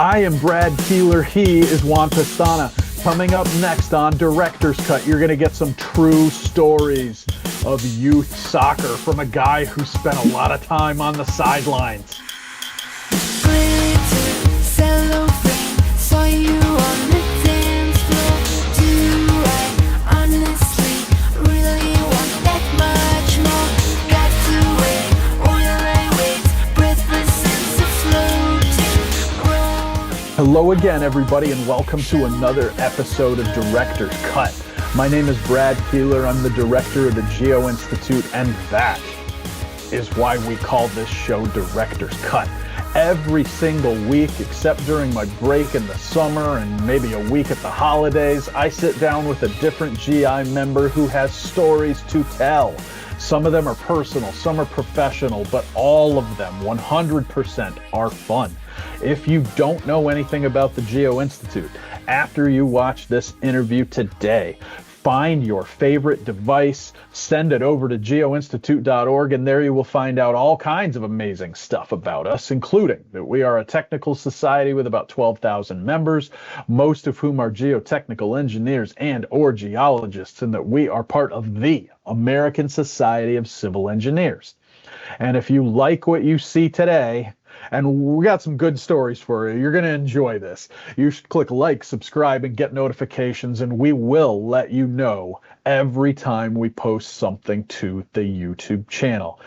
I am Brad Keelor. He is Juan Pestana. Coming up next on Director's Cut, you're going to get some true stories of youth soccer from a guy who spent a lot of time on the sidelines. Hello again, everybody, and welcome to another episode of Director's Cut. My name is Brad Keelor. I'm the director of the Geo-Institute, and that is why we call this show Director's Cut. Every single week, except during my break in the summer and maybe a week at the holidays, I sit down with a different GI member who has stories to tell. Some of them are personal, some are professional, but all of them, 100%, are fun. If you don't know anything about the Geo-Institute, after you watch this interview today, find your favorite device, send it over to geoinstitute.org, and there you will find out all kinds of amazing stuff about us, including that we are a technical society with about 12,000 members, most of whom are geotechnical engineers and or geologists, and that we are part of the American Society of Civil Engineers. And if you like what you see today, and we got some good stories for you. You're going to enjoy this. You should click like, subscribe, and get notifications, and we will let you know every time we post something to the YouTube channel.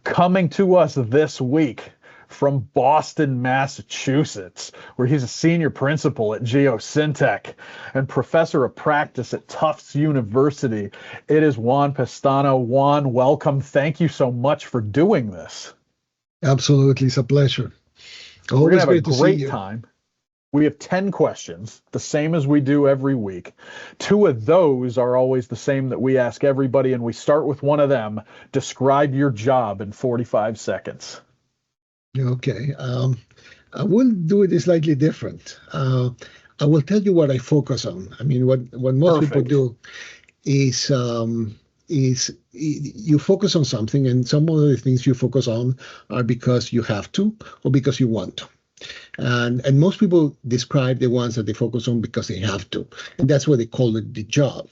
Coming to us this week from Boston, Massachusetts, where he's a senior principal at Geosyntec and professor of practice at Tufts University, it is Juan Pestana. Juan, welcome. Thank you so much for doing this. Absolutely, it's a pleasure. We're going to have a great time. We have 10 questions, the same as we do every week. 2 of those are always the same that we ask everybody, and we start with one of them. Describe your job in 45 seconds. Okay. I will do it slightly different. I will tell you what I focus on. I mean, what most people do is you focus on something, and some of the things you focus on are because you have to or because you want to. And most people describe the ones that they focus on because they have to, and that's what they call it the job.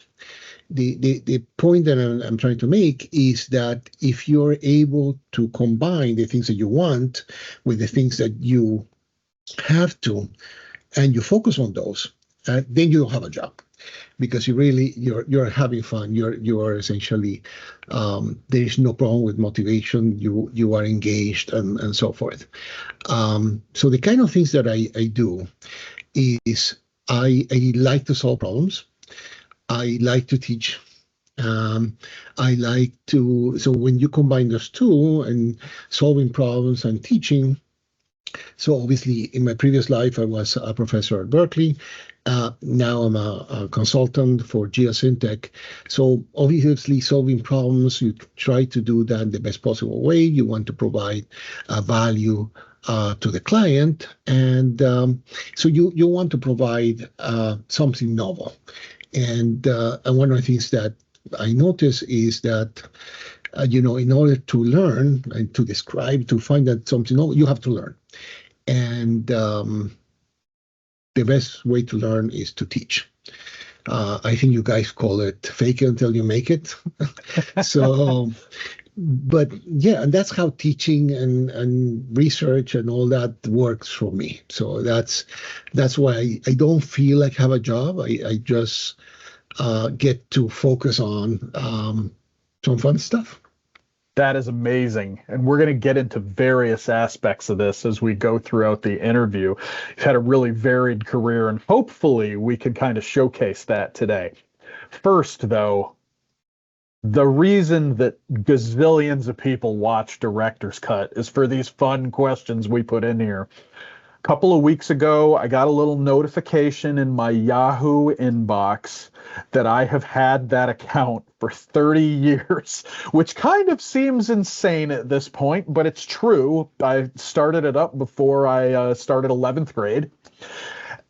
The point that I'm trying to make is that if you're able to combine the things that you want with the things that you have to, and you focus on those, then you don't have a job. Because you're having fun, you're essentially there is no problem with motivation. You are engaged and so forth. So the kind of things that I do is I like to solve problems. I like to teach. I like to. So when you combine those two, and solving problems and teaching. So obviously, in my previous life, I was a professor at Berkeley. Now I'm a consultant for Geosyntec. So obviously, solving problems, you try to do that the best possible way. You want to provide value to the client, and so you want to provide something novel. And one of the things that I notice is that in order to learn and to describe, to find that something novel, you have to learn. And the best way to learn is to teach. I think you guys call it fake it until you make it. So, but yeah, and that's how teaching and research and all that works for me. So that's why I don't feel like I have a job. I just get to focus on some fun stuff. That is amazing. And we're going to get into various aspects of this as we go throughout the interview. You've had a really varied career, and hopefully we can kind of showcase that today. First, though, the reason that gazillions of people watch Director's Cut is for these fun questions we put in here. A couple of weeks ago, I got a little notification in my Yahoo inbox that I have had that account for 30 years, which kind of seems insane at this point, but it's true. I started it up before I started 11th grade.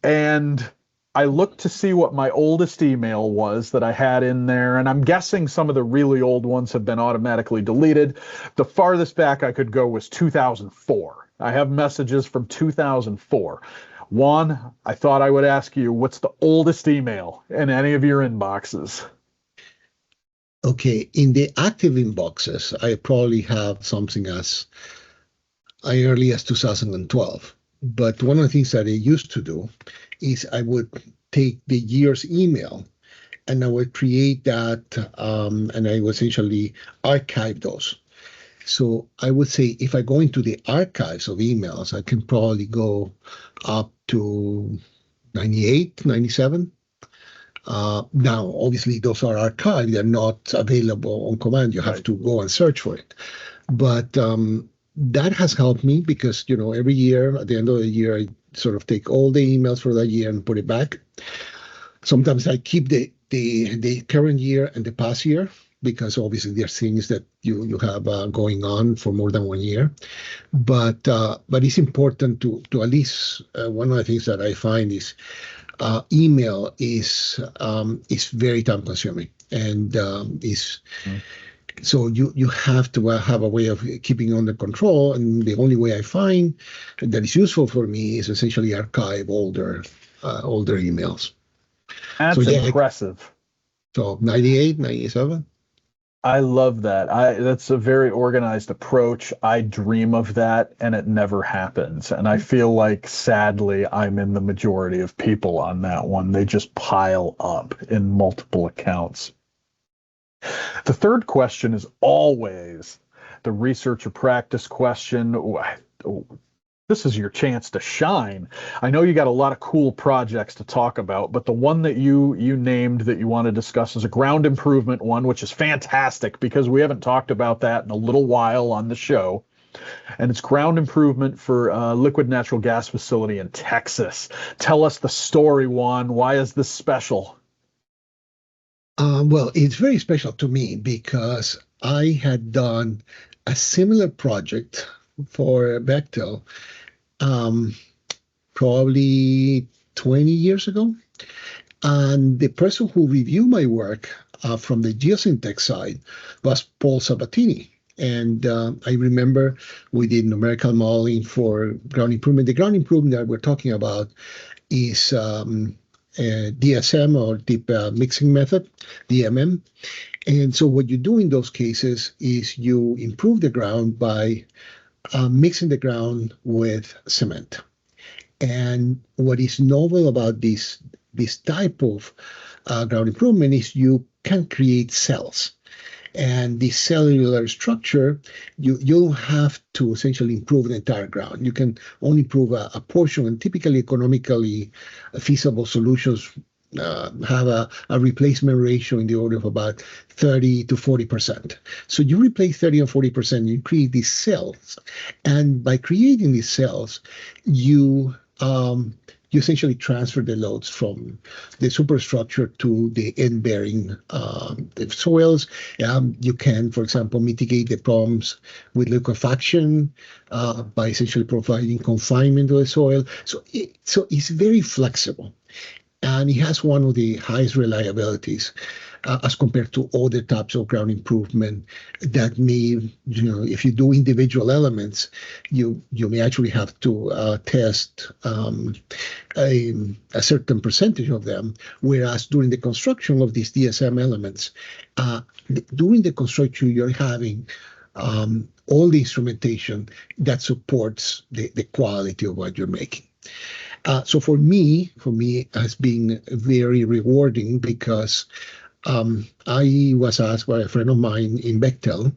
And I looked to see what my oldest email was that I had in there, and I'm guessing some of the really old ones have been automatically deleted. The farthest back I could go was 2004. I have messages from 2004. Juan, I thought I would ask you, what's the oldest email in any of your inboxes? Okay, in the active inboxes, I probably have something as early as 2012. But one of the things that I used to do is I would take the year's email and I would create that, and I would essentially archive those. So I would say if I go into the archives of emails, I can probably go up to 98, 97. Now, obviously, those are archived. They're not available on command. You have to go and search for it. But that has helped me because, every year, at the end of the year, I sort of take all the emails for that year and put it back. Sometimes I keep the current year and the past year because obviously there's things that you have going on for more than 1 year. But it's important to at least one of the things that I find is email is very time consuming and so you have to have a way of keeping under control. And the only way I find that is useful for me is essentially archive older emails. That's impressive. So 98, 97. I love that. That's a very organized approach. I dream of that and it never happens. And I feel like sadly I'm in the majority of people on that one. They just pile up in multiple accounts. The third question is always the research or practice question. This is your chance to shine. I know you got a lot of cool projects to talk about, but the one that you named that you want to discuss is a ground improvement one, which is fantastic because we haven't talked about that in a little while on the show. And it's ground improvement for a liquid natural gas facility in Texas. Tell us the story, Juan. Why is this special? Well, it's very special to me because I had done a similar project for Bechtel probably 20 years ago. And the person who reviewed my work from the Geosyntec side was Paul Sabatini. And I remember we did numerical modeling for ground improvement. The ground improvement that we're talking about is DSM or deep mixing method, DMM. And so what you do in those cases is you improve the ground by mixing the ground with cement. And what is novel about this type of ground improvement is you can create cells. And the cellular structure, you don't have to essentially improve the entire ground. You can only improve a portion, and typically economically feasible solutions have a replacement ratio in the order of about 30 to 40%. So you replace 30 or 40%, you create these cells. And by creating these cells, you essentially transfer the loads from the superstructure to the end-bearing soils. You can, for example, mitigate the problems with liquefaction by essentially providing confinement to the soil. So it's very flexible. And it has one of the highest reliabilities as compared to other types of ground improvement that may, if you do individual elements, you may actually have to test a certain percentage of them, whereas during the construction of these DSM elements, during the construction, you're having all the instrumentation that supports the quality of what you're making. So for me, it has been very rewarding because I was asked by a friend of mine in Bechtel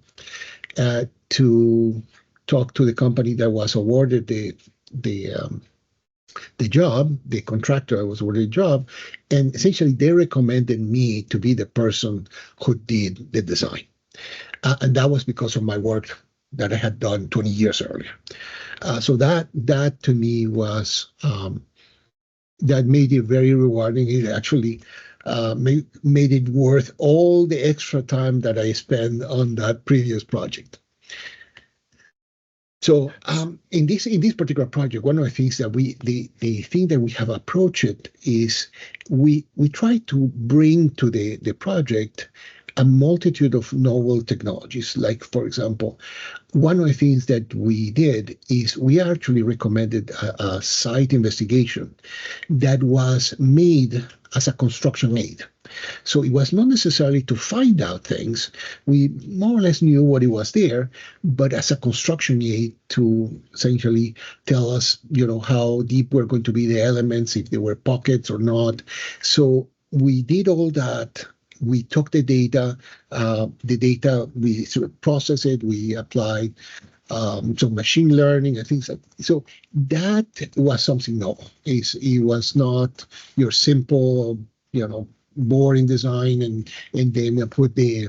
to talk to the company that was awarded the job, the contractor was awarded the job, and essentially they recommended me to be the person who did the design. And that was because of my work that I had done 20 years earlier. So that to me was, that made it very rewarding. It actually made it worth all the extra time that I spent on that previous project. So in this particular project, one of the things that the thing that we have approached it is we try to bring to the project a multitude of novel technologies. Like, for example, one of the things that we did is we actually recommended a site investigation that was made as a construction aid. So it was not necessarily to find out things. We more or less knew what it was there, but as a construction aid to essentially tell us, how deep were going to be the elements, if there were pockets or not. So we did all that. We took the data, we sort of processed it, we applied some machine learning and things like that. So that was something novel. It was not your simple, boring design and then put a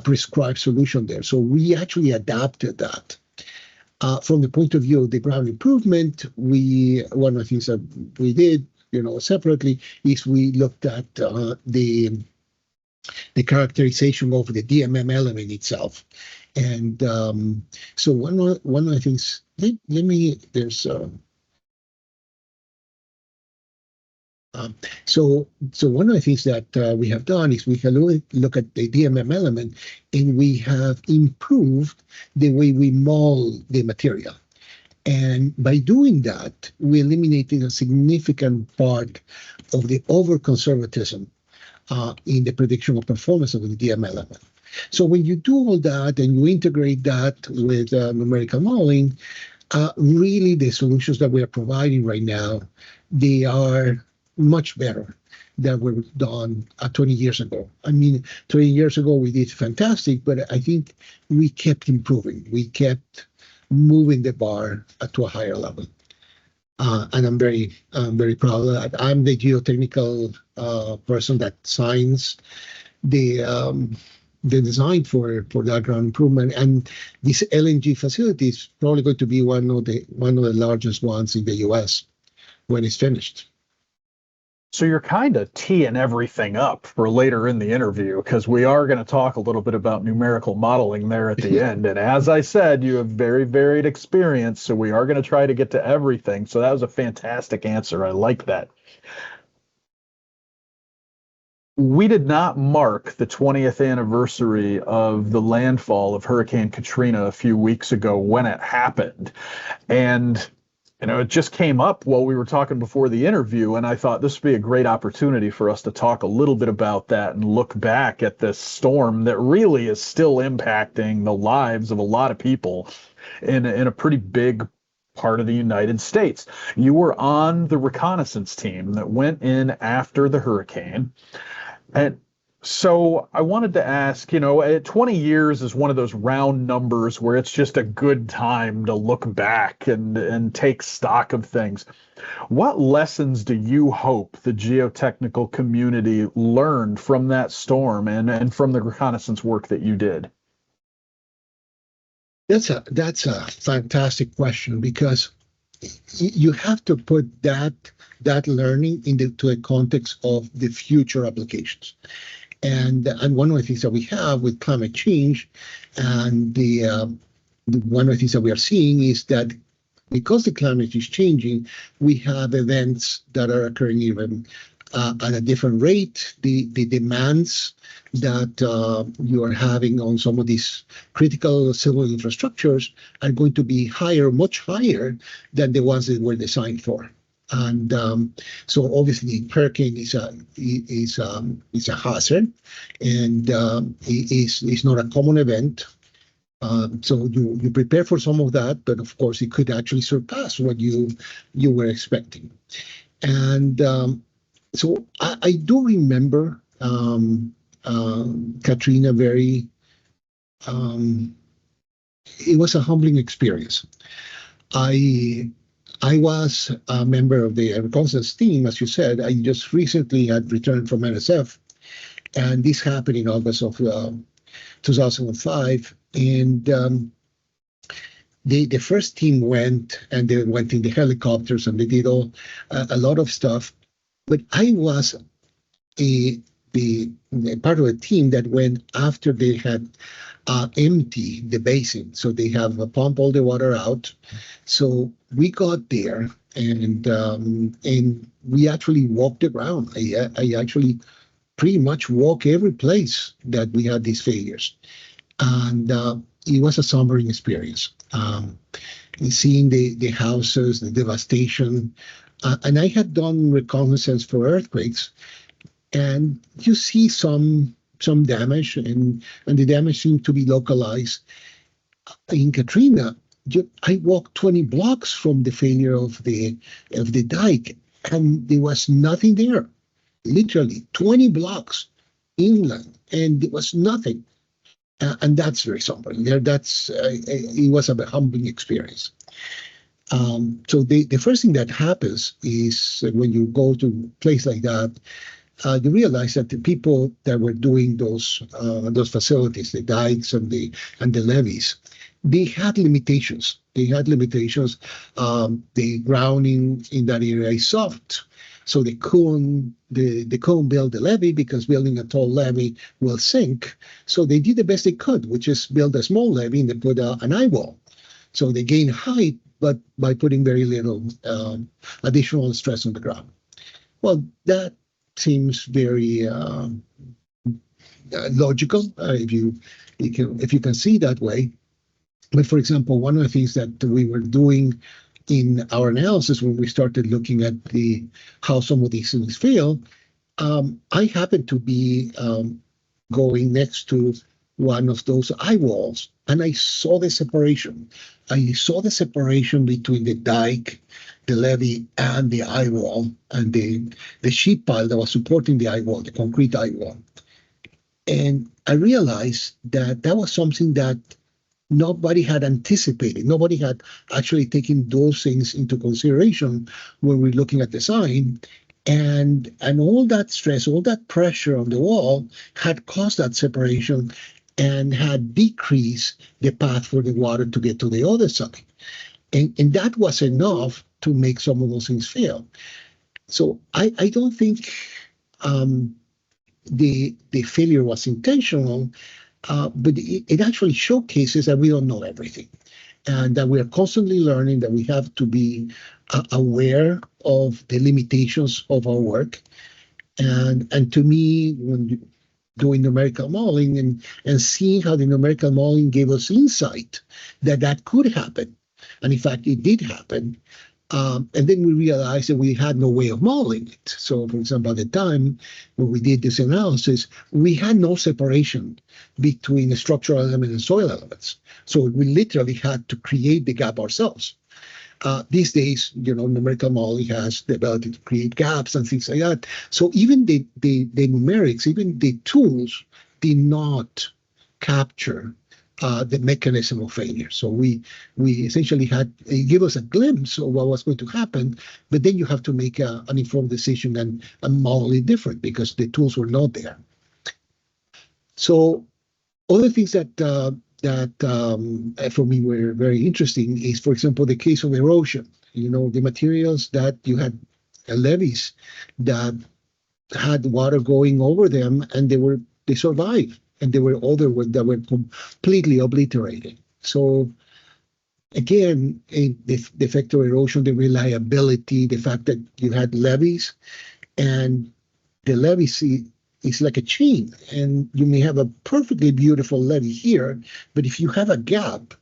prescribed solution there. So we actually adapted that. From the point of view of the ground improvement, one of the things that we did, separately, is we looked at the characterization of the DMM element itself. And so one of the things, so one of the things that we have done is we have look at the DMM element, and we have improved the way we mold the material. And by doing that, we eliminated a significant part of the over-conservatism in the prediction of performance of the DMM element. So when you do all that and you integrate that with numerical modeling, really the solutions that we are providing right now, they are much better than were done 20 years ago. I mean, 20 years ago we did fantastic, but I think we kept improving. We kept moving the bar to a higher level. And I'm very proud of that. I'm the geotechnical person that signs the design for that ground improvement, and this LNG facility is probably going to be one of the largest ones in the U.S. when it's finished. So you're kind of teeing everything up for later in the interview, because we are going to talk a little bit about numerical modeling there at the end. And as I said, you have very varied experience, so we are going to try to get to everything. So that was a fantastic answer. I like that. We did not mark the 20th anniversary of the landfall of Hurricane Katrina a few weeks ago when it happened. And it just came up while we were talking before the interview, and I thought this would be a great opportunity for us to talk a little bit about that and look back at this storm that really is still impacting the lives of a lot of people in a pretty big part of the United States. You were on the reconnaissance team that went in after the hurricane. And so I wanted to ask, 20 years is one of those round numbers where it's just a good time to look back and take stock of things. What lessons do you hope the geotechnical community learned from that storm and from the reconnaissance work that you did? That's a fantastic question, because you have to put that learning into a context of the future applications. And one of the things that we have with climate change, and one of the things that we are seeing is that because the climate is changing, we have events that are occurring even at a different rate. The demands that you are having on some of these critical civil infrastructures are going to be higher, much higher than the ones that were designed for. And so obviously hurricane is a hazard, and it's not a common event. So you prepare for some of that, but of course it could actually surpass what you were expecting. And so I do remember Katrina very. It was a humbling experience. I was a member of the reconnaissance team, as you said. I just recently had returned from NSF, and this happened in August of 2005. And the first team went, and they went in the helicopters, and they did a lot of stuff. But I was the part of a team that went after they had emptied the basin. So they have pumped all the water out. So we got there, and we actually walked around. I actually pretty much walk every place that we had these failures. And it was a sombering experience. Seeing the houses, the devastation. And I had done reconnaissance for earthquakes, and you see some damage, and the damage seemed to be localized. In Katrina, I walked 20 blocks from the failure of the dike, and there was nothing there. Literally 20 blocks inland, and there was nothing. And that's very sombering. It was a humbling experience. So the first thing that happens is when you go to a place like that, you realize that the people that were doing those facilities, the dikes and the levees, they had limitations. The grounding in that area is soft, so they couldn't build the levee, because building a tall levee will sink. So they did the best they could, which is build a small levee, and they put an eye wall. So they gain height, but by putting very little additional stress on the ground. Well, that seems very logical, if you can see that way. But for example, one of the things that we were doing in our analysis when we started looking at how some of these things fail, I happened to be going next to one of those eye walls, and I saw the separation. I saw the separation between the dike, the levee, and the eye wall, and the sheet pile that was supporting the eye wall, the concrete eye wall. And I realized that was something that nobody had anticipated. Nobody had actually taken those things into consideration when we're looking at design. And all that stress, all that pressure on the wall had caused that separation and had decreased the path for the water to get to the other side. And that was enough to make some of those things fail. So I don't think the failure was intentional, but it actually showcases that we don't know everything, and that we are constantly learning, that we have to be aware of the limitations of our work. And to me, when doing numerical modeling and seeing how the numerical modeling gave us insight that could happen, and in fact, it did happen. And then we realized that we had no way of modeling it. So, for example, at the time when we did this analysis, we had no separation between the structural elements and soil elements. So we literally had to create the gap ourselves. These days, numerical modeling has the ability to create gaps and things like that. So even the numerics, even the tools did not capture the mechanism of failure. So we essentially give us a glimpse of what was going to happen, but then you have to make an informed decision and model it different, because the tools were not there. So other things that for me were very interesting is, for example, the case of erosion. The materials that you had levees that had water going over them, and they survived. And there were other ones that were completely obliterated. So again, the effect of erosion, the reliability, the fact that you had levees, and the levees is like a chain, and you may have a perfectly beautiful levee here, but if you have a gap,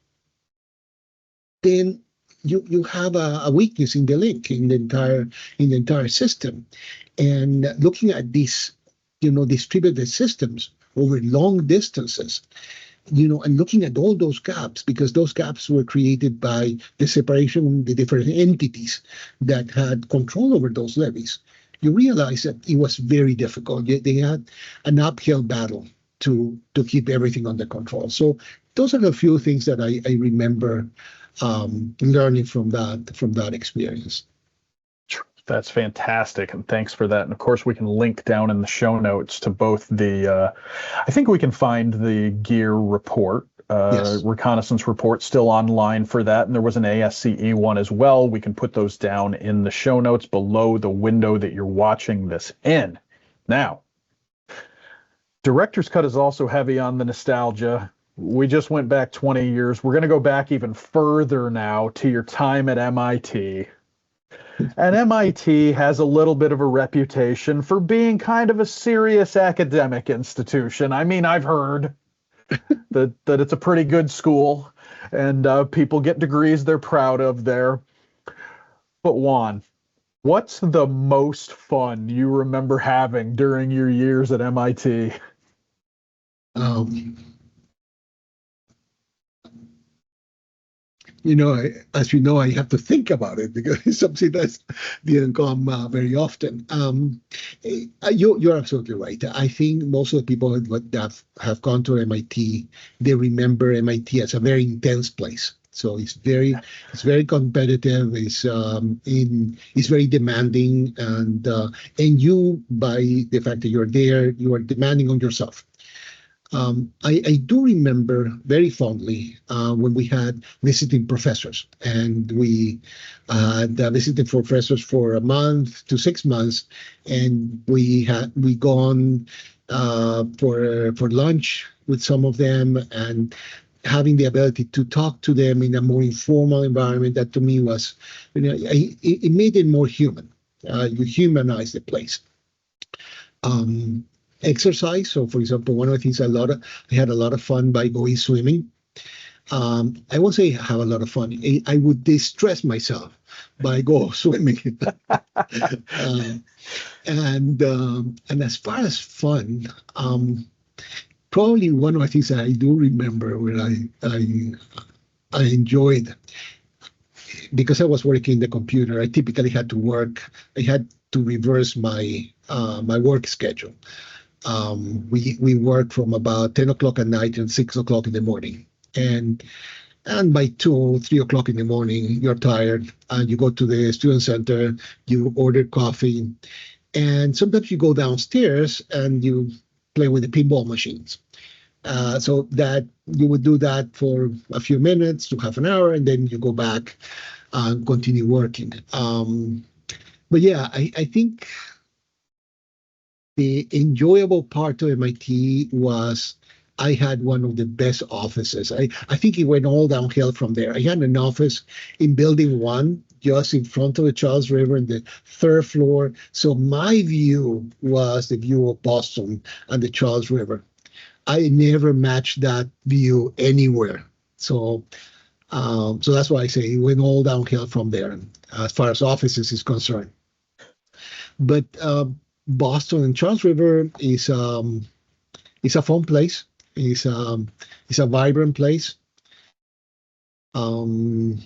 then you have a weakness in the link, in the entire system. And looking at these, distributed systems over long distances, and looking at all those gaps, because those gaps were created by the separation, the different entities that had control over those levees, you realize that it was very difficult. They had an uphill battle to keep everything under control. So those are the few things that I remember learning from that experience. That's fantastic, and thanks for that. And of course, we can link down in the show notes to both I think we can find the gear report, Yes. reconnaissance report, still online for that. And there was an ASCE one as well. We can put those down in the show notes below the window that you're watching this in. Now, Director's Cut is also heavy on the nostalgia. We just went back 20 years. We're going to go back even further now to your time at MIT. And MIT has a little bit of a reputation for being kind of a serious academic institution. I mean, I've heard that it's a pretty good school, and people get degrees they're proud of there. But Juan, what's the most fun you remember having during your years at MIT? Um, as you know, I have to think about it because it's something that didn't come very often. You're absolutely right. I think most of the people that have gone to MIT, they remember MIT as a very intense place. So it's very competitive. It's very demanding, and you, by the fact that you're there, you are demanding on yourself. I do remember very fondly when we had visiting professors, and we had visiting professors for a month to 6 months, and we gone for lunch with some of them, and having the ability to talk to them in a more informal environment. That to me was, it made it more human. You humanize the place. Exercise. So, for example, one of the things I had a lot of fun by going swimming. I won't say have a lot of fun. I would distress myself by go swimming. And as far as fun, probably one of the things that I do remember when I enjoyed, because I was working in the computer, I typically had to work. I had to reverse my work schedule. We work from about 10 o'clock at night and 6 o'clock in the morning. And by 3 o'clock in the morning, you're tired and you go to the student center, you order coffee, and sometimes you go downstairs and you play with the pinball machines. So that you would do that for a few minutes to half an hour, and then you go back and continue working. But yeah, I think the enjoyable part of MIT was I had one of the best offices. I think it went all downhill from there. I had an office in Building 1, just in front of the Charles River in the 3rd floor. So my view was the view of Boston and the Charles River. I never matched that view anywhere. So that's why I say it went all downhill from there as far as offices is concerned. But Boston and Charles River is a fun place. It's a vibrant place. So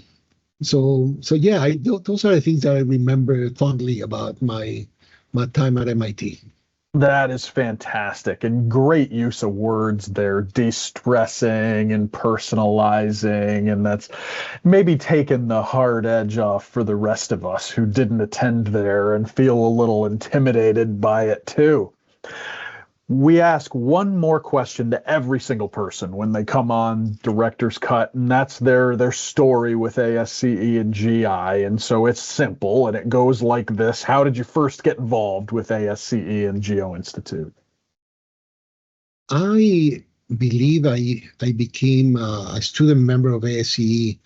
yeah, those are the things that I remember fondly about my time at MIT. That is fantastic and great use of words there, de-stressing and personalizing, and that's maybe taken the hard edge off for the rest of us who didn't attend there and feel a little intimidated by it too. We ask one more question to every single person when they come on Director's Cut, and that's their story with ASCE and GI. And so it's simple, and it goes like this. How did you first get involved with ASCE and Geo-Institute? I believe I became a student member of ASCE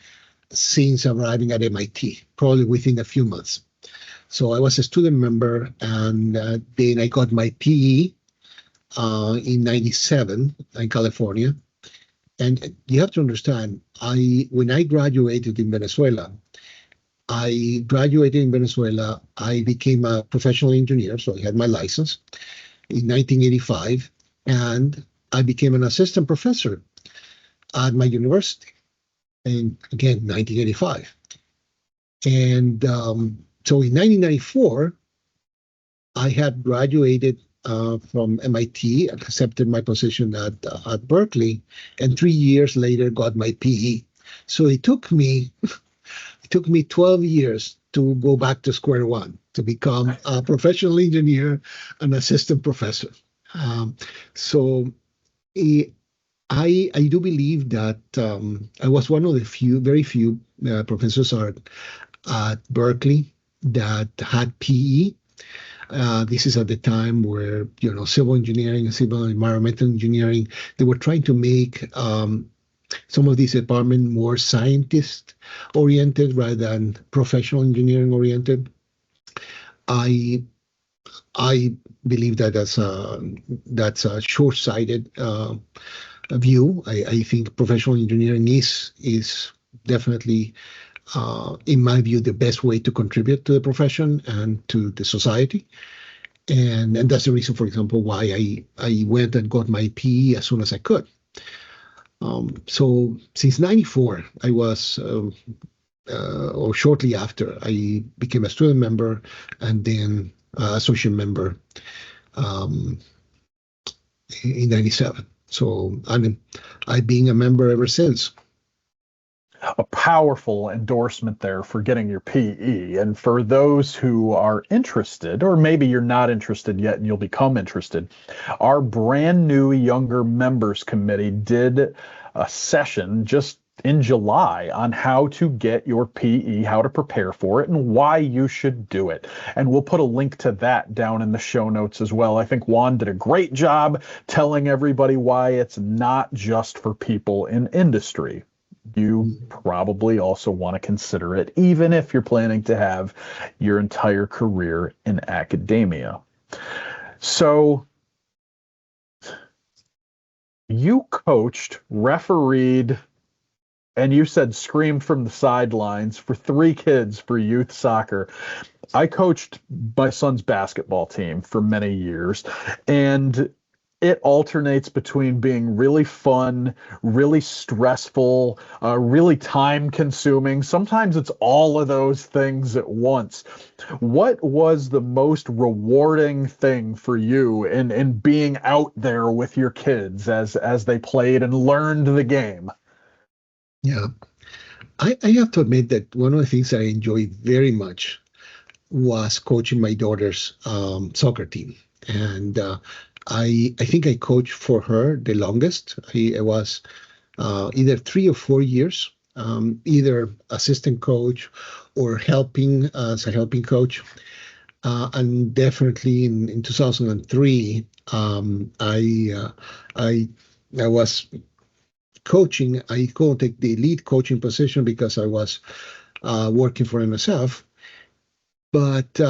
since arriving at MIT, probably within a few months. So I was a student member, and then I got my PE in 97 in California. And you have to understand, when I graduated in Venezuela, I became a professional engineer, so I had my license in 1985, and I became an assistant professor at my university, and again, 1985. And so in 1994, I had graduated from MIT and accepted my position at Berkeley, and 3 years later got my PE. So it took me 12 years to go back to square one, to become a professional engineer, an assistant professor. So I do believe that I was one of the very few professors at Berkeley that had PE. This is at the time where, civil engineering and civil and environmental engineering, they were trying to make some of these departments more scientist oriented rather than professional engineering oriented. I believe that that's a short-sighted view. I think professional engineering is definitely, in my view, the best way to contribute to the profession and to the society. And that's the reason, for example, why I went and got my PE as soon as I could. So since '94, I was, or shortly after, I became a student member and then associate member in '97. So I've been a member ever since. A powerful endorsement there for getting your PE. And for those who are interested, or maybe you're not interested yet and you'll become interested, our brand new younger members committee did a session just in July on how to get your PE, how to prepare for it, and why you should do it. And we'll put a link to that down in the show notes as well. I think Juan did a great job telling everybody why it's not just for people in industry. You probably also want to consider it, even if you're planning to have your entire career in academia. So you coached, refereed, and you said screamed from the sidelines for 3 kids for youth soccer. I coached my son's basketball team for many years, and it alternates between being really fun, really stressful, really time consuming. Sometimes it's all of those things at once. What was the most rewarding thing for you in being out there with your kids as they played and learned the game? Yeah, I have to admit that one of the things I enjoyed very much was coaching my daughter's soccer team. And I think I coached for her the longest. I was either 3 or 4 years, either assistant coach or helping as a helping coach. And definitely in 2003, I was coaching. I couldn't take the lead coaching position because I was working for MSF, but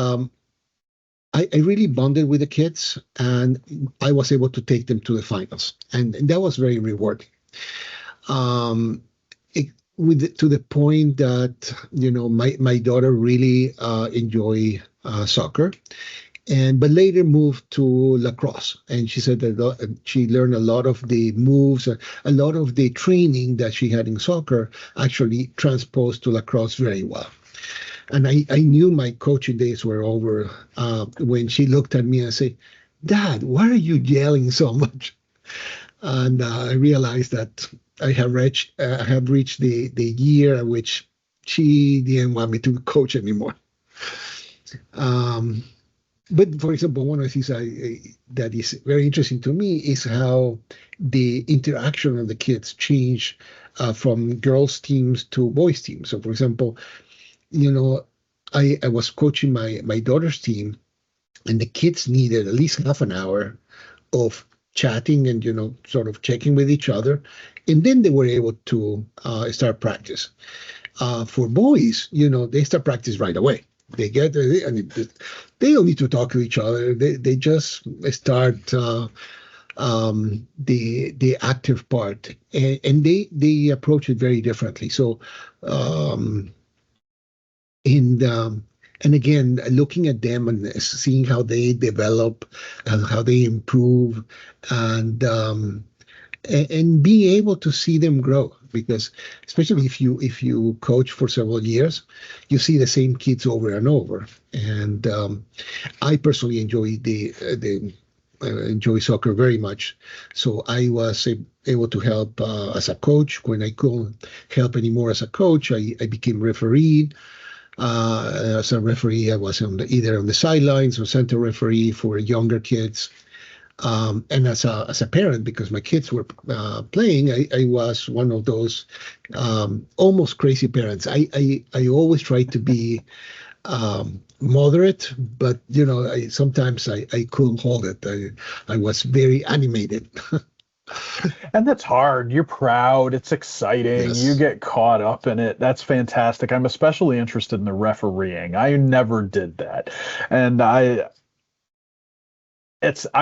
I really bonded with the kids, and I was able to take them to the finals, and that was very rewarding. To the point that my daughter really enjoyed soccer, but later moved to lacrosse, and she said that she learned a lot of the moves, a lot of the training that she had in soccer actually transposed to lacrosse very well. And I knew my coaching days were over when she looked at me and said, "Dad, why are you yelling so much?" And I realized that I have reached the year at which she didn't want me to coach anymore. But for example, one of the things that is very interesting to me is how the interaction of the kids change from girls' teams to boys' teams. So, for example, I was coaching my daughter's team, and the kids needed at least half an hour of chatting and sort of checking with each other, and then they were able to start practice. For boys, they start practice right away. They get and they don't need to talk to each other. They just start the active part, and they approach it very differently. So. And again, looking at them and seeing how they develop and how they improve, and being able to see them grow, because especially if you coach for several years, you see the same kids over and over. And I personally enjoy soccer very much, so I was able to help as a coach. When I couldn't help anymore as a coach, I became referee. As a referee, I was either on the sidelines or center referee for younger kids. And as a parent, because my kids were playing, I was one of those almost crazy parents. I always tried to be moderate, but sometimes I couldn't hold it. I was very animated. And that's hard. You're proud. It's exciting. You Yes. get caught up in it. That's fantastic. I'm especially interested in the refereeing. I never did that. And I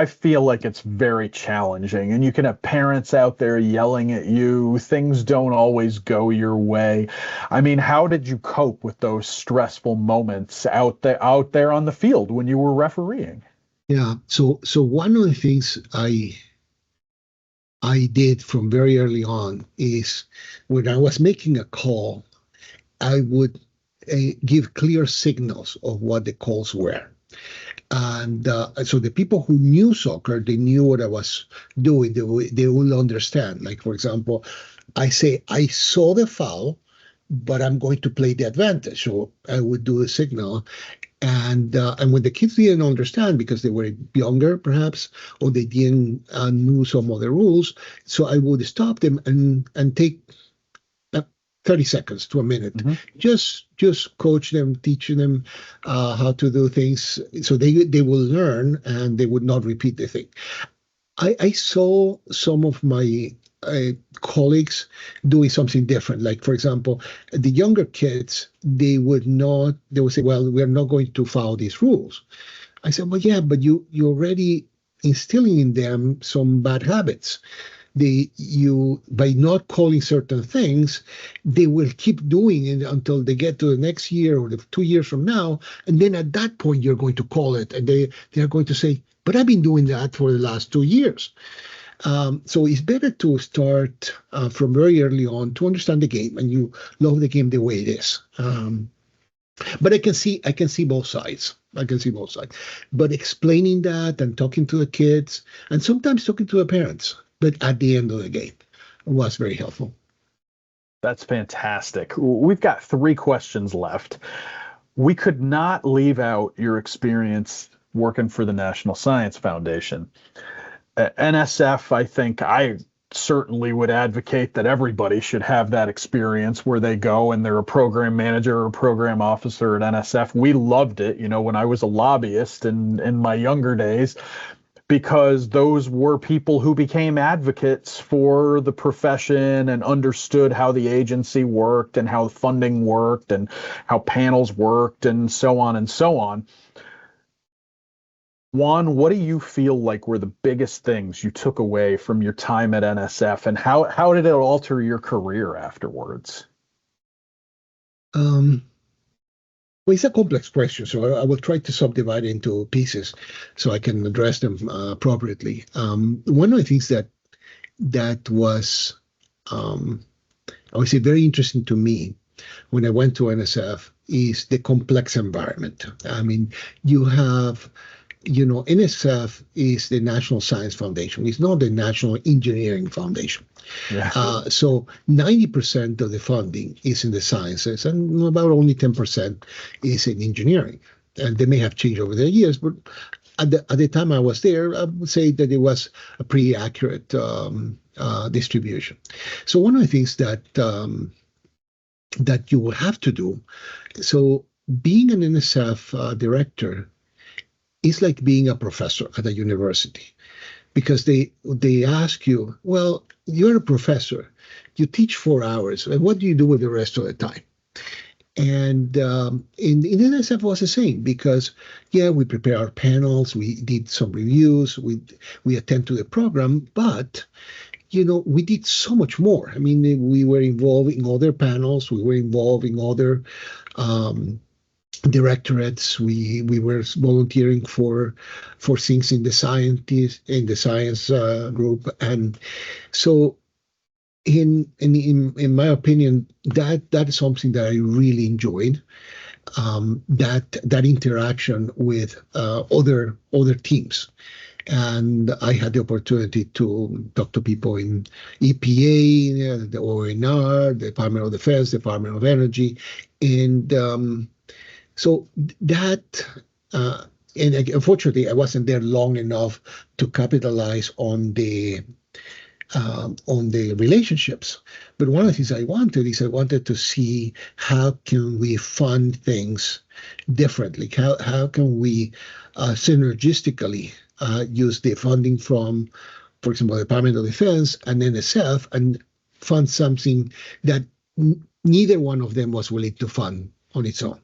feel like it's very challenging, and you can have parents out there yelling at you. Things don't always go your way. I mean, how did you cope with those stressful moments out there on the field when you were refereeing? Yeah. So one of the things I did from very early on is when I was making a call, I would give clear signals of what the calls were. And so the people who knew soccer, they knew what I was doing. They will understand. Like, for example, I say, I saw the foul, but I'm going to play the advantage. So I would do a signal. And when the kids didn't understand because they were younger, perhaps, or they didn't knew some of the rules, so I would stop them and take 30 seconds to a minute, Mhm. just coach them, teach them how to do things, so they will learn and they would not repeat the thing. I saw some of my colleagues doing something different. Like, for example, the younger kids, they would say, well, we're not going to follow these rules. I said, well, yeah, but you're already instilling in them some bad habits. By not calling certain things, they will keep doing it until they get to the next year or the 2 years from now, and then at that point you're going to call it, and they're going to say, but I've been doing that for the last 2 years. So it's better to start from very early on to understand the game, and you love the game the way it is. But I can see both sides. I can see both sides. But explaining that and talking to the kids, and sometimes talking to the parents, but at the end of the game, was very helpful. That's fantastic. We've got 3 questions left. We could not leave out your experience working for the National Science Foundation. NSF, I think I certainly would advocate that everybody should have that experience where they go and they're a program manager or program officer at NSF. We loved it, when I was a lobbyist in my younger days, because those were people who became advocates for the profession and understood how the agency worked and how funding worked and how panels worked and so on and so on. Juan, what do you feel like were the biggest things you took away from your time at NSF, and how did it alter your career afterwards? Um, well, it's a complex question, so I will try to subdivide it into pieces so I can address them appropriately. One of the things that was, I would say, very interesting to me when I went to NSF is the complex environment. I mean, NSF is the National Science Foundation. It's not the National Engineering Foundation. Yeah. So 90% of the funding is in the sciences, and about only 10% is in engineering. And they may have changed over the years, but at the time I was there, I would say that it was a pretty accurate distribution. So one of the things that you will have to do, so being an NSF director is like being a professor at a university, because they ask you, well, you're a professor, you teach 4 hours, and what do you do with the rest of the time? And in NSF was the same, because we prepare our panels, we did some reviews, we attend to the program, but we did so much more. I mean, we were involved in other panels, we were involved in other directorates. We were volunteering for things in the science group, and so in my opinion, that is something that I really enjoyed. That interaction with other teams. And I had the opportunity to talk to people in EPA, the ONR, the Department of Defense, Department of Energy, and so that, and unfortunately, I wasn't there long enough to capitalize on the relationships. But one of the things I wanted to see how can we fund things differently? How can we synergistically use the funding from for example, the Department of Defense and NSF, and fund something that neither one of them was willing to fund on its own.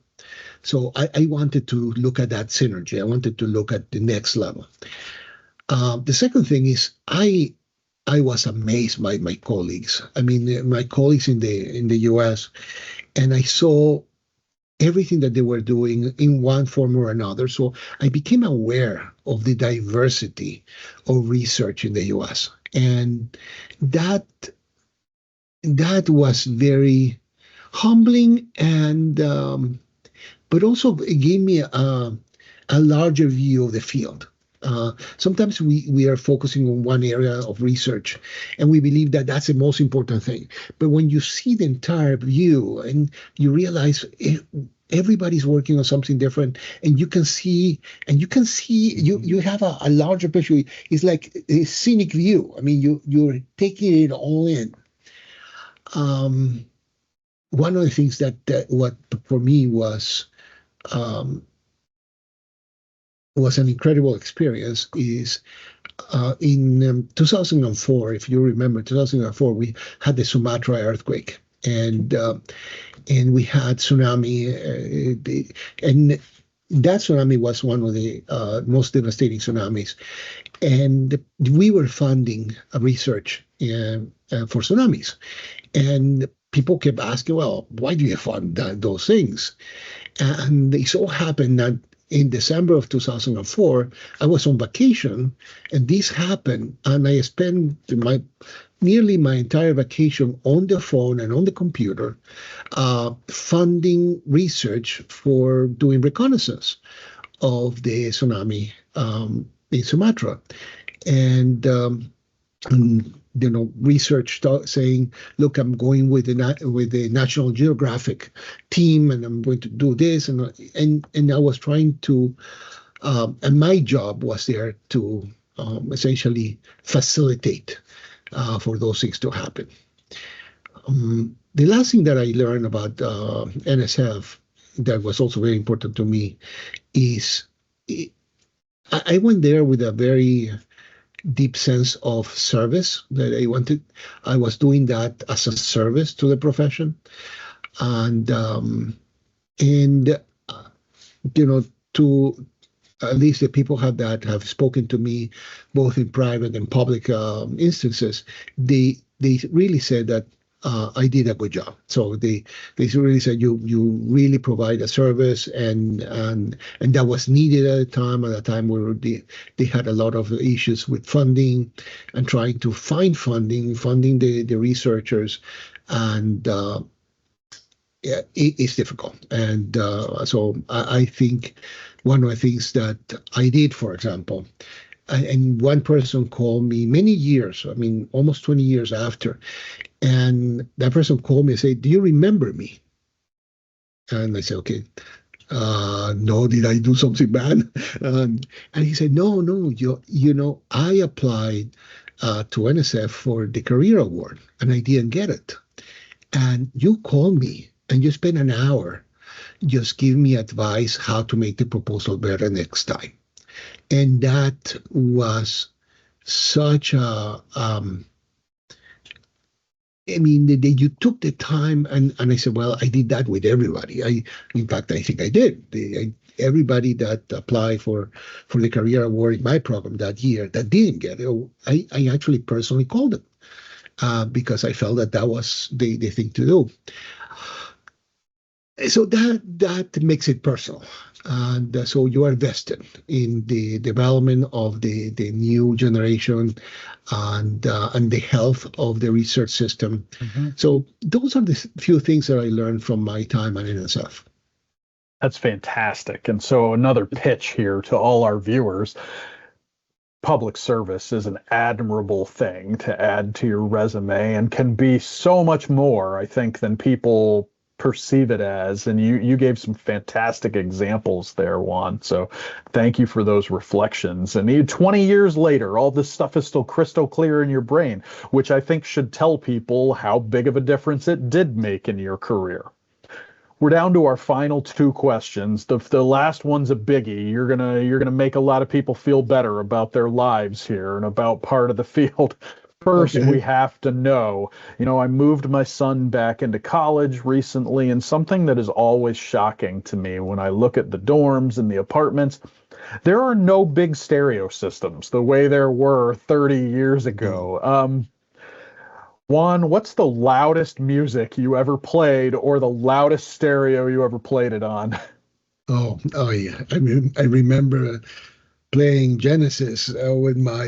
So I wanted to look at that synergy. I wanted to look at the next level. The second thing is I was amazed by my colleagues. I mean, my colleagues in the U.S., and I saw everything that they were doing in one form or another. So I became aware of the diversity of research in the U.S. And that was very humbling, and but also it gave me a larger view of the field. Sometimes we are focusing on one area of research, and we believe that that's the most important thing. But when you see the entire view and you realize everybody's working on something different, and you have a larger picture. It's like a scenic view. I mean, you're taking it all in. One of the things that what for me was an incredible experience is in 2004. If you remember, 2004, we had the Sumatra earthquake, and we had tsunami, and that tsunami was one of the most devastating tsunamis, and we were funding research for tsunamis, and people kept asking, well, why do you fund those things? And it so happened that in December of 2004, I was on vacation, and this happened, and I spent nearly my entire vacation on the phone and on the computer funding research for doing reconnaissance of the tsunami in Sumatra. And research saying, look, I'm going with the National Geographic team, and I'm going to do this, and I was trying to, and my job was there to essentially facilitate for those things to happen. The last thing that I learned about NSF that was also very important to me is I went there with a very deep sense of service that I wanted. I was doing that as a service to the profession, and to at least the people have spoken to me, both in private and public instances. They really said that I did a good job. So they really said you really provide a service, and that was needed at the time. At the time where they had a lot of issues with funding and trying to find funding the researchers, and it's difficult. And so I think one of the things that I did, for example, and one person called me many years, I mean, almost 20 years after, and that person called me and said, do you remember me? And I said, okay, no, did I do something bad? And he said, no, I applied to NSF for the Career Award, and I didn't get it. And you called me, and you spent an hour just giving me advice how to make the proposal better next time. And that was such a, you took the time, and I said, well, I did that with everybody. In fact, I think I did. Everybody that applied for the Career Award in my program that year that didn't get it, I actually personally called them because I felt that was the thing to do. So that makes it personal. And so you are vested in the development of the new generation and the health of the research system. Mm-hmm. So those are the few things that I learned from my time at NSF. That's fantastic. And so another pitch here to all our viewers. Public service is an admirable thing to add to your resume and can be so much more, I think, than people perceive it as. And you gave some fantastic examples there, Juan. So thank you for those reflections. And 20 years later, all this stuff is still crystal clear in your brain, which I think should tell people how big of a difference it did make in your career. We're down to our final two questions. The last one's a biggie. You're gonna make a lot of people feel better about their lives here and about part of the field. First, we Okay. have to know, I moved my son back into college recently, and something that is always shocking to me when I look at the dorms and the apartments, there are no big stereo systems the way there were 30 years Mm. ago. Juan, what's the loudest music you ever played or the loudest stereo you ever played it on? Oh yeah. I remember playing Genesis with my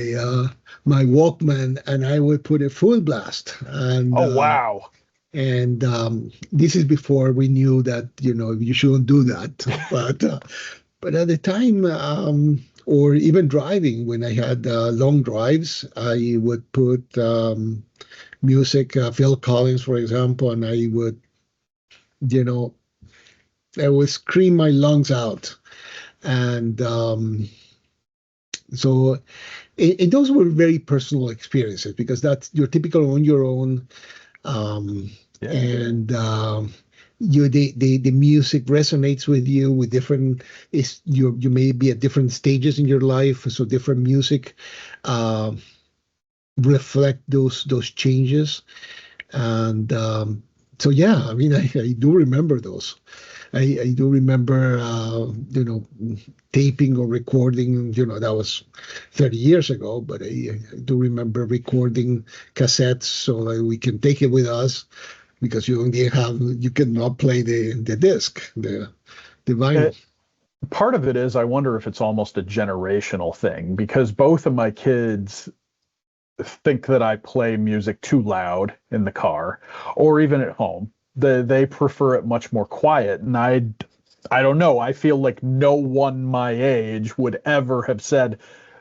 Walkman, and I would put it full blast. Oh, wow. And this is before we knew that you shouldn't do that. But at the time, or even driving, when I had long drives, I would put music, Phil Collins, for example, and you know, I would scream my lungs out. And so, and those were very personal experiences because that's you're typical on your own, Yeah. and the music resonates with you with different. Is you may be at different stages in your life, so different music uh, reflect those changes. And so yeah, I mean, I do remember those. I do remember, taping or recording. That was 30 years ago, but I do remember recording cassettes so that we can take it with us because you cannot play the disc, the Uh, vinyl. Part of it is I wonder if it's almost a generational thing because both of my kids think that I play music too loud in the car or even at home. They prefer it much more quiet, and I don't know. I feel like no one my age would ever have said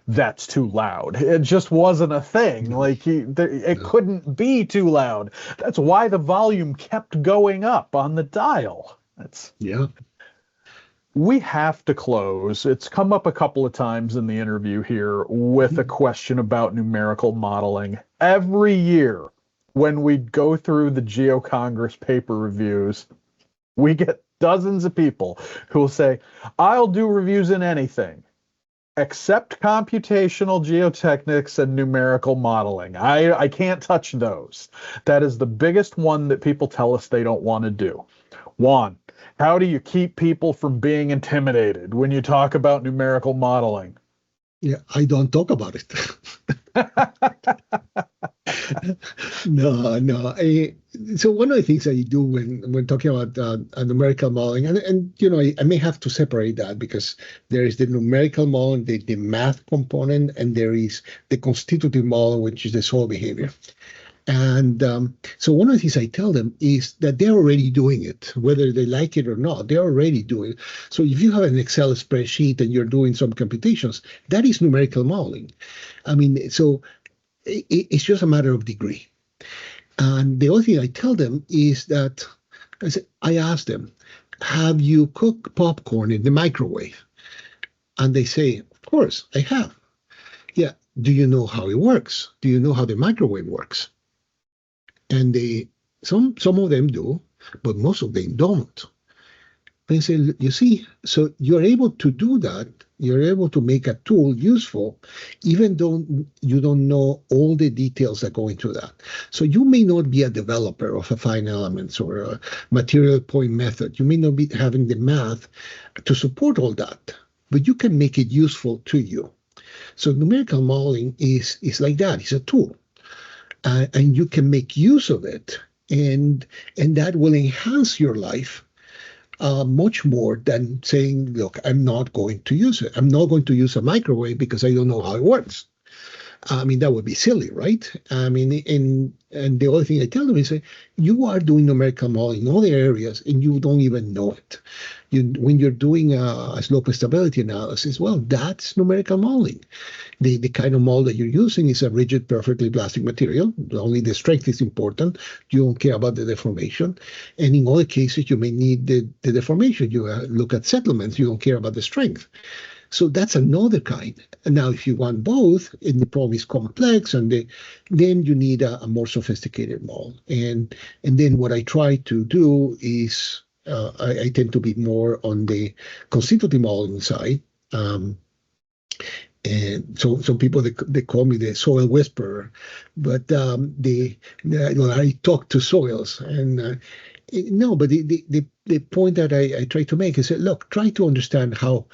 that's too loud. It just wasn't a thing. No, Like it no. couldn't be too loud. That's why the volume kept going up on the dial. That's Yeah. We have to close. It's come up a couple of times in the interview here with a question about numerical modeling. Every year, when we go through the Geo-Congress paper reviews, we get dozens of people who will say, I'll do reviews in anything except computational geotechnics and numerical modeling. I can't touch those. That is the biggest one that people tell us they don't want to do. Juan, how do you keep people from being intimidated when you talk about numerical modeling? Yeah, I don't talk about it. No, no. So one of the things I do when talking about numerical modeling, and I may have to separate that because there is the numerical model, the math component, and there is the constitutive model, which is the soil behavior. And so one of the things I tell them is that they're already doing it, whether they like it or not. They're already doing it. So if you have an Excel spreadsheet and you're doing some computations, that is numerical modeling. I mean, so it's just a matter of degree. And the other thing I tell them is that I ask them, have you cooked popcorn in the microwave? And they say, of course, I have. Yeah. Do you know how it works? Do you know how the microwave works? And some of them do, but most of them don't. And I say, you see, so you're able to do that. You're able to make a tool useful, even though you don't know all the details that go into that. So you may not be a developer of affine elements or a material point method. You may not be having the math to support all that, but you can make it useful to you. So numerical modeling is like that. It's a tool. And you can make use of it, and that will enhance your life much more than saying, "Look, I'm not going to use it. I'm not going to use a microwave because I don't know how it works." I mean, that would be silly, right? I mean, and the other thing I tell them is, you are doing numerical modeling in other areas, and you don't even know it. When you're doing a slope stability analysis, well, that's numerical modeling. The kind of model that you're using is a rigid, perfectly plastic material. Only the strength is important. You don't care about the deformation. And in other cases, you may need the deformation. You look at settlements. You don't care about the strength. So that's another kind. And now, if you want both, and the problem is complex, and then you need a more sophisticated model. And then what I try to do is I tend to be more on the constitutive modeling side. And so some people they call me the soil whisperer, but I talk to soils and no, but the point that I try to make is that look, try to understand how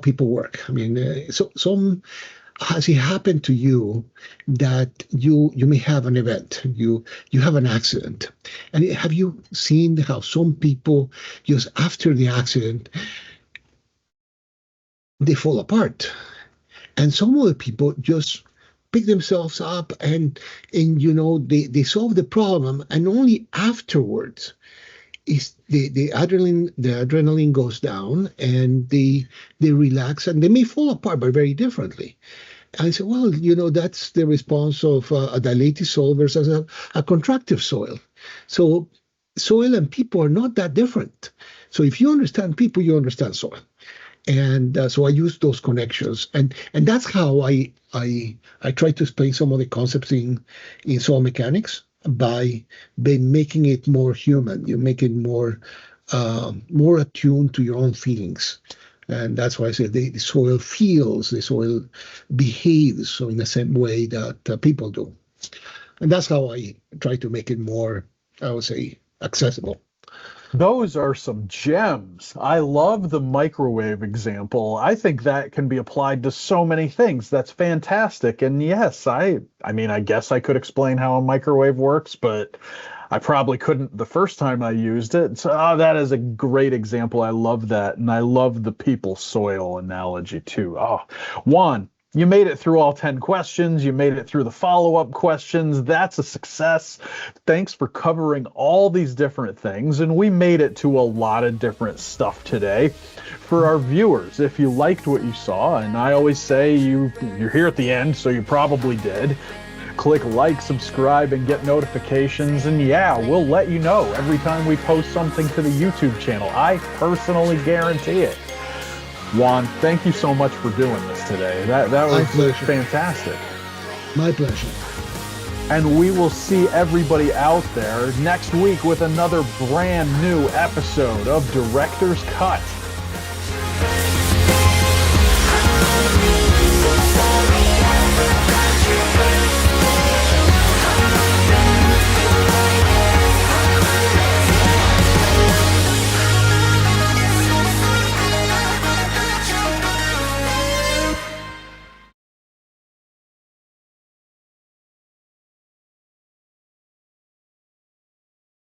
people work. I mean, has it happened to you that you may have an event, you have an accident, and have you seen how some people just after the accident they fall apart? And some other people just pick themselves up and they solve the problem, and only afterwards is the adrenaline goes down and they relax, and they may fall apart but very differently. And I say, well, that's the response of a dilated soil versus a contractive soil. So soil and people are not that different. So if you understand people, you understand soil. And so I use those connections, and that's how I try to explain some of the concepts in soil mechanics by making it more human. You make it more attuned to your own feelings, and that's why I say the soil feels, the soil behaves, so in the same way that people do, and that's how I try to make it more, I would say, accessible. Those are some gems. I love the microwave example. I think that can be applied to so many things. That's fantastic. And yes, I mean, I guess I could explain how a microwave works, but I probably couldn't the first time I used it. So that is a great example. I love that. And I love the people soil analogy too. Oh, Juan, you made it through all 10 questions. You made it through the follow-up questions. That's a success. Thanks for covering all these different things. And we made it to a lot of different stuff today. For our viewers, if you liked what you saw, and I always say you're here at the end, so you probably did, click like, subscribe, and get notifications. And yeah, we'll let you know every time we post something to the YouTube channel. I personally guarantee it. Juan, thank you so much for doing this today. That was fantastic. My pleasure. And we will see everybody out there next week with another brand new episode of Director's Cut.